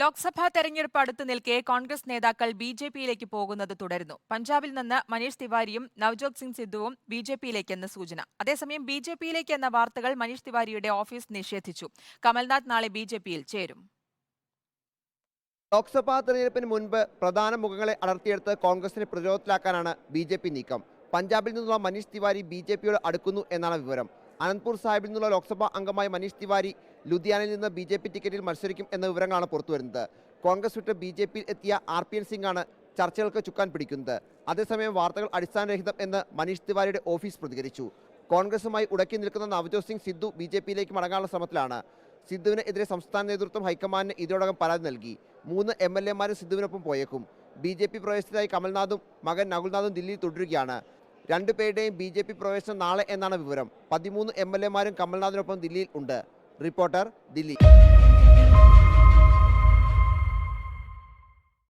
ലോക്സഭാ തെരഞ്ഞെടുപ്പ് അടുത്തു നിൽക്കെ കോൺഗ്രസ് നേതാക്കൾ ബിജെപിയിലേക്ക് പോകുന്നത് തുടരുന്നു. പഞ്ചാബിൽ നിന്ന് മനീഷ് തിവാരിയും നവ്ജോത് സിംഗ് സിദ്ധുവും ബിജെപിയിലേക്കെന്ന് സൂചന. അതേസമയം ബിജെപിയിലേക്ക് എന്ന വാർത്തകൾ മനീഷ് തിവാരിയുടെ ഓഫീസ് നിഷേധിച്ചു. കമൽനാഥ് നാളെ ബിജെപിയിൽ ചേരും. ലോക്സഭാ തെരഞ്ഞെടുപ്പിന് മുൻപ് പ്രധാന മുഖങ്ങളെ അടർത്തിയെടുത്ത് കോൺഗ്രസിനെ പ്രതിരോധത്തിലാക്കാനാണ് ബി നീക്കം. പഞ്ചാബിൽ നിന്നുള്ള മനീഷ് തിവാരി ബിജെപിയോട് അടുക്കുന്നു എന്നാണ് വിവരം. അനന്ത്പൂർ സാഹിബിൽ നിന്നുള്ള ലോക്സഭാ അംഗമായ മനീഷ് തിവാരി ലുധിയാനയിൽ നിന്ന് ബിജെപി ടിക്കറ്റിൽ മത്സരിക്കും എന്ന വിവരങ്ങളാണ് പുറത്തുവരുന്നത്. കോൺഗ്രസ് വിട്ട് ബിജെപിയിൽ എത്തിയ RPN സിംഗാണ് ചർച്ചകൾക്ക് ചുക്കാൻ പിടിക്കുന്നത്. അതേസമയം വാർത്തകൾ അടിസ്ഥാനരഹിതം എന്ന് മനീഷ് തിവാരിയുടെ ഓഫീസ് പ്രതികരിച്ചു. കോൺഗ്രസുമായി ഉടക്കി നിൽക്കുന്ന നവ്ജോത് സിംഗ് സിദ്ധു ബിജെപിയിലേക്ക് മടങ്ങാനുള്ള ശ്രമത്തിലാണ്. സിദ്ധുവിനെതിരെ സംസ്ഥാന നേതൃത്വം ഹൈക്കമാൻഡിന് ഇതിനോടകം പരാതി നൽകി. 3 MLA-മാരും സിദ്ധുവിനൊപ്പം പോയേക്കും. ബിജെപി പ്രവേശനത്തിനായി കമൽനാഥും മകൻ നകുൽനാഥും ദില്ലിയിൽ തുടരുകയാണ്. രണ്ടുപേരുടെയും ബിജെപി പ്രവേശനം നാളെ എന്നാണ് വിവരം. 13 MLA-മാരും കമൽനാഥിനൊപ്പം ദില്ലിയിൽ ഉണ്ട്. റിപ്പോർട്ടർ, ദില്ലി.